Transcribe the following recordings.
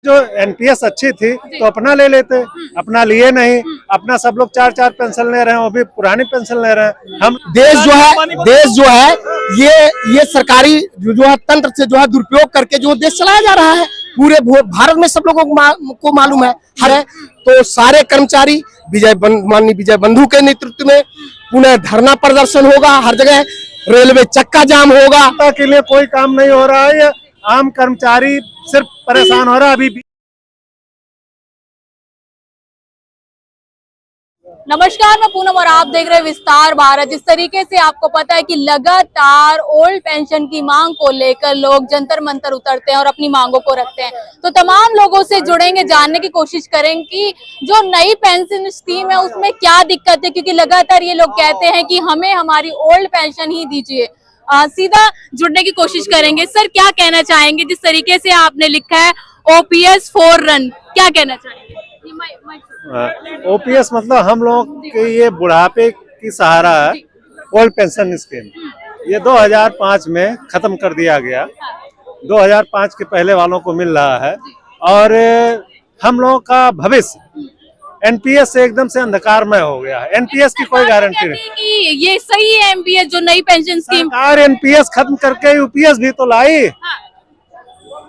जो एनपीएस अच्छी थी तो अपना ले लेते, अपना लिए नहीं, अपना सब लोग 4-4 पेंशन ले रहे हैं, वो भी पुरानी पेंशन ले रहे हैं। हम देश जो है ये सरकारी जो है तंत्र से जो है दुरुपयोग करके जो देश चलाया जा रहा है। पूरे भारत में सब लोगों को मालूम है तो सारे कर्मचारी माननीय विजय बंधु के नेतृत्व में पुनः धरना प्रदर्शन होगा, हर जगह रेलवे चक्का जाम होगा। के लिए कोई काम नहीं हो रहा है, आम कर्मचारी सिर्फ परेशान हो रहा है। अभी नमस्कार, मैं पूनम और आप देख रहे हैं विस्तार भारत। जिस तरीके से आपको पता है कि लगातार ओल्ड पेंशन की मांग को लेकर लोग जंतर मंतर उतरते हैं और अपनी मांगों को रखते हैं, तो तमाम लोगों से जुड़ेंगे, जानने की कोशिश करेंगे कि जो नई पेंशन स्कीम है उसमें क्या दिक्कत है, क्योंकि लगातार ये लोग कहते हैं कि हमें हमारी ओल्ड पेंशन ही दीजिए। सीधा जुड़ने की कोशिश करेंगे। सर, क्या कहना चाहेंगे जिस तरीके से आपने लिखा है OPS फॉर रन, क्या कहना चाहेंगे? ओपीएस मतलब हम लोग के ये बुढ़ापे की सहारा है ओल्ड पेंशन स्कीम। ये 2005 में खत्म कर दिया गया, 2005 के पहले वालों को मिल रहा है और हम लोगों का भविष्य एनपीएस से एकदम से अंधकारमय हो गया है। एनपीएस की कोई गारंटी नहीं कि ये सही है। एमपीएस जो नई पेंशन स्कीम, सरकार एनपीएस खत्म करके यूपीएस भी तो लाई।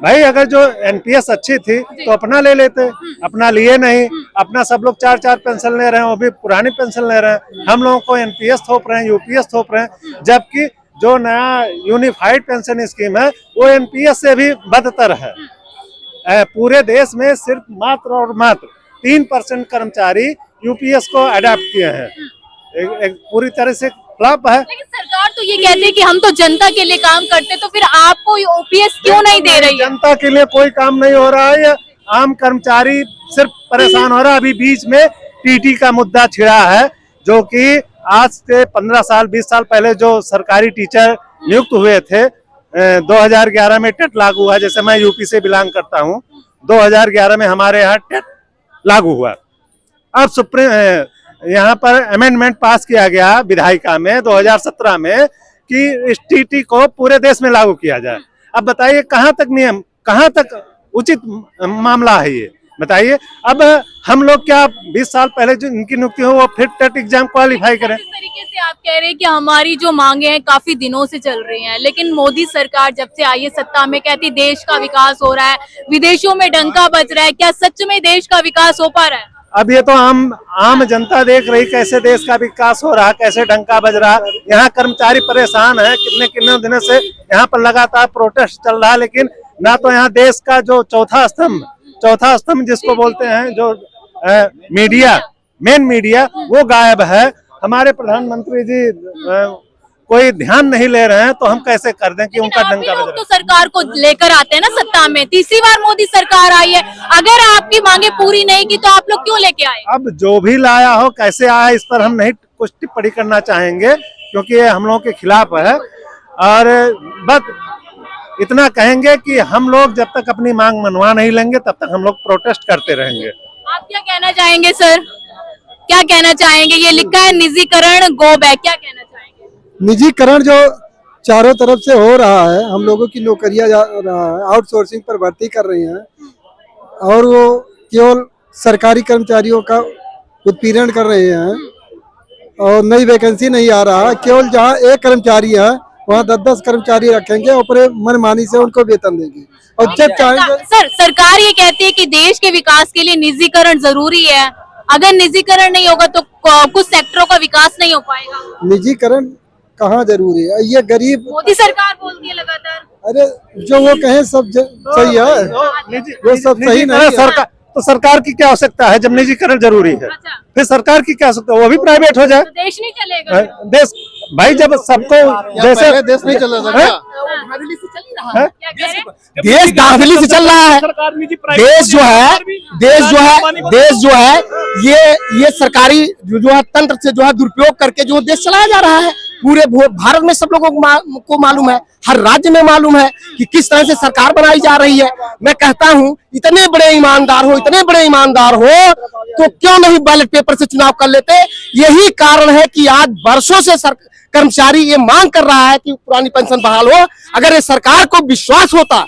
भाई अगर जो एनपीएस अच्छी थी तो अपना ले लेते, अपना लिए नहीं, अपना सब लोग 4-4 पेंशन ले रहे हैं, वो भी पुरानी पेंशन ले रहे हैं। हम लोगों को एनपीएस थोप रहे हैं, यूपीएस थोप रहे हैं, जबकि जो नया यूनिफाइड पेंशन स्कीम है वो एनपीएस से भी बदतर है। पूरे देश में सिर्फ मात्र और मात्र 3% कर्मचारी यूपीएस को अडॉप्ट किए हैं। एक पूरी तरह से फ्लॉप है। लेकिन सरकार तो ये कहती है कि हम तो जनता के लिए काम करते, तो फिर आपको ओपीएस क्यों नहीं दे रही है? जनता के लिए कोई काम नहीं हो रहा है, आम कर्मचारी सिर्फ परेशान हो रहा है। अभी बीच में टीटी का मुद्दा छिड़ा है, जो कि आज से 15 साल 20 साल पहले जो सरकारी टीचर नियुक्त हुए थे, 2011 में टेट लागू हुआ। जैसे मैं यूपी से बिलोंग करता हूँ, 2011 में हमारे यहाँ टेट लागू हुआ। अब यहाँ पर अमेंडमेंट पास किया गया विधायिका में 2017 में कि इस टीटी को पूरे देश में लागू किया जाए। अब बताइए कहाँ तक नियम, कहाँ तक उचित मामला है ये बताइए। अब हम लोग क्या 20 साल पहले जो इनकी नियुक्ति हो वो फिर टेट एग्जाम क्वालिफाई करें? इस तरीके से आप कह रहे हैं कि हमारी जो मांगे हैं काफी दिनों से चल रही हैं, लेकिन मोदी सरकार जब से आई है सत्ता में कहती देश का विकास हो रहा है, विदेशों में डंका बज रहा है। क्या सच में देश का विकास हो पा रहा है? अब ये तो आम जनता देख रही कैसे देश का विकास हो रहा है, कैसे डंका बज रहा है। यहाँ कर्मचारी परेशान है, कितने दिनों से यहाँ पर लगातार प्रोटेस्ट चल रहा है, लेकिन ना तो यहाँ देश का जो चौथा स्तंभ जिसको बोलते हैं, जो मीडिया, मेन मीडिया, वो गायब है। हमारे प्रधानमंत्री जी कोई ध्यान नहीं ले रहे हैं, तो हम कैसे कर दें कि उनका डंका बज रहा है। तो सरकार को लेकर आते हैं ना सत्ता में, तीसरी बार मोदी सरकार आई है, अगर आपकी मांगे पूरी नहीं की तो आप लोग क्यों लेके आए? अब जो भी लाया हो, कैसे आया, इस पर हम नहीं कुछ टिप्पणी करना चाहेंगे, क्योंकि ये हम लोगों के खिलाफ है। और बस इतना कहेंगे कि हम लोग जब तक अपनी मांग मनवा नहीं लेंगे तब तक हम लोग प्रोटेस्ट करते रहेंगे। आप क्या कहना चाहेंगे सर, क्या कहना चाहेंगे? ये लिखा है निजीकरण गो बैक, क्या कहना चाहेंगे? निजीकरण जो चारों तरफ से हो रहा है, हम लोगों की नौकरियां जा रहा है, आउटसोर्सिंग पर भर्ती कर रही हैं और वो केवल सरकारी कर्मचारियों का उत्पीड़न कर रहे हैं और नई वैकेंसी नहीं आ रहा है। केवल जहां एक कर्मचारी है वहाँ 10-10 कर्मचारी रखेंगे और मनमानी से उनको वेतन देंगे। और जब चाहेंगे सर, सरकार ये कहती है कि देश के विकास के लिए निजीकरण जरूरी है, अगर निजीकरण नहीं होगा तो कुछ सेक्टरों का विकास नहीं हो पाएगा। निजीकरण कहाँ जरूरी है? ये गरीब मोदी सरकार बोलती है लगातार। अरे जो वो कहें सब सही है, वो सब सही नहीं है। तो सरकार की क्या आवश्यकता है जब निजीकरण जरूरी है? अच्छा। फिर सरकार की क्या आवश्यकता है? वो भी प्राइवेट हो जाए, तो देश नहीं चलेगा। देश भाई जब सबको जैसे देश नहीं चल रहा है, देश दाखिली से चल रहा है। देश जो है ये सरकारी जो है तंत्र से जो है दुरुपयोग करके जो देश चलाया जा रहा है। पूरे भारत में सब लोगों को मालूम है, हर राज्य में मालूम है कि किस तरह से सरकार बनाई जा रही है। मैं कहता हूं इतने बड़े ईमानदार हो तो क्यों नहीं बैलेट पेपर से चुनाव कर लेते? यही कारण है कि आज वर्षों से कर्मचारी ये मांग कर रहा है कि पुरानी पेंशन बहाल हो। अगर ये सरकार को विश्वास होता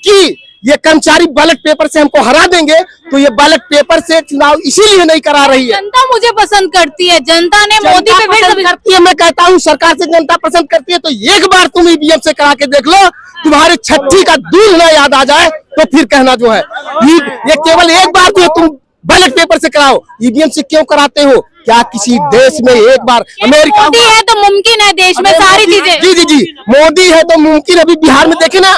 कि ये कर्मचारी बैलेट पेपर से हमको हरा देंगे, तो ये बैलेट पेपर से चुनाव इसीलिए नहीं करा रही है। जनता मुझे पसंद करती है, जनता ने मोदी पे फिर पसंद करती है। मैं कहता हूँ सरकार से जनता पसंद करती है, तो एक बार तुम ईवीएम से करा के देख लो, तुम्हारे छठी का दूध ना याद आ जाए तो फिर कहना जो है ये केवल एक बार जो तुम बैलेट पेपर से कराओ, ईवीएम से क्यों कराते हो? क्या किसी देश में एक बार अमेरिका मोदी है तो मुमकिन है देश में सारी चीजें। जी जी जी, मोदी है तो मुमकिन। अभी बिहार में देखे ना,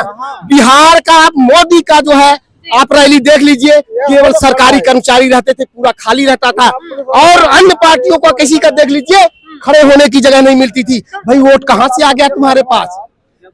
बिहार का मोदी का जो है आप रैली देख लीजिए, केवल सरकारी कर्मचारी रहते थे, पूरा खाली रहता था। और अन्य पार्टियों को किसी का देख लीजिए, खड़े होने की जगह नहीं मिलती थी। भाई वोट कहाँ से आ गया तुम्हारे पास?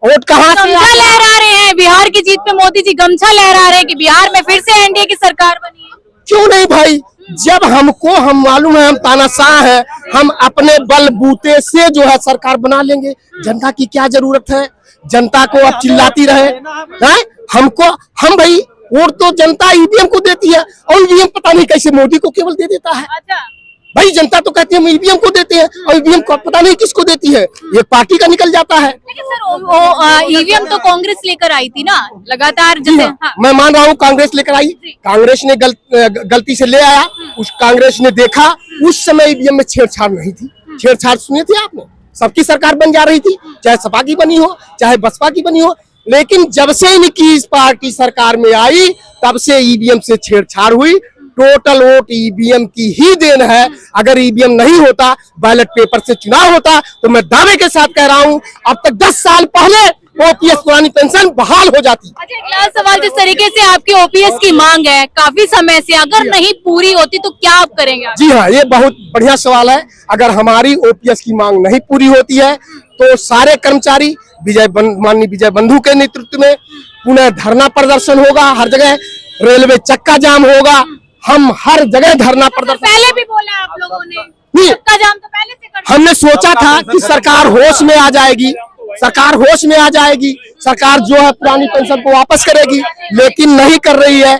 वोट कहाँ से? गमछा लहरा रहे हैं बिहार की जीत पे, मोदी जी गमछा लहरा रहे हैं कि बिहार में फिर से एनडीए की सरकार बनी है। क्यों नहीं भाई, जब हमको हम मालूम है हम तानाशाह है, हम अपने बलबूते से जो है सरकार बना लेंगे। जनता की क्या जरूरत है? जनता को अब चिल्लाती रहे हैं हमको। हम भाई वोट तो जनता ईवीएम को देती है, और ईवीएम पता नहीं कैसे मोदी को केवल दे देता है। अच्छा, भाई जनता तो कहती है हम ईवीएम को देते हैं, और ईवीएम को पता नहीं किसको देती है, ये पार्टी का निकल जाता है। लेकिन सर ईवीएम तो कांग्रेस लेकर आई थी ना लगातार, जैसे हाँ। मैं मान रहा हूँ कांग्रेस लेकर आई, कांग्रेस ने गलती से ले आया, उस कांग्रेस ने देखा उस समय ईवीएम में छेड़छाड़ नहीं थी। छेड़छाड़ सुनी थी आपने? सबकी सरकार बन जा रही थी, चाहे सपा की बनी हो चाहे बसपा की बनी हो। लेकिन जब से इनकी इस पार्टी सरकार में आई, तब से ईवीएम से छेड़छाड़ हुई। टोटल वोट ईवीएम की ही देन है। अगर ईवीएम नहीं होता, बैलेट पेपर से चुनाव होता, तो मैं दावे के साथ कह रहा हूं अब तक 10 साल पहले ओपीएस पुरानी पेंशन बहाल हो जाती। अच्छा, एक लास्ट सवाल, जिस तरीके से आपकी ओपीएस की मांग है काफी समय से, अगर नहीं पूरी होती तो क्या आप करेंगे? जी हाँ, ये बहुत बढ़िया सवाल है। अगर हमारी ओपीएस की मांग नहीं पूरी होती है, तो सारे कर्मचारी माननीय विजय बंधु के नेतृत्व में पुनः धरना प्रदर्शन होगा। हर जगह रेलवे चक्का जाम होगा। हम हर जगह धरना प्रदर्शन, पहले भी बोला आप लोगों ने, नहीं, चक्का जाम तो पहले से कर। हमने सोचा था कि सरकार होश में आ जाएगी, सरकार होश में आ जाएगी, सरकार जो है पुरानी पेंशन को वापस करेगी, लेकिन नहीं कर रही है,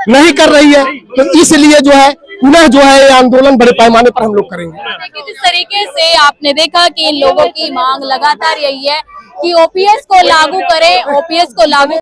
नहीं कर रही है। तो इसलिए जो है पुनः जो है ये आंदोलन बड़े पैमाने पर हम लोग करेंगे। देखिए, जिस तरीके से आपने देखा कि इन लोगों की मांग लगातार यही है कि ओपीएस को लागू करें, ओपीएस को लागू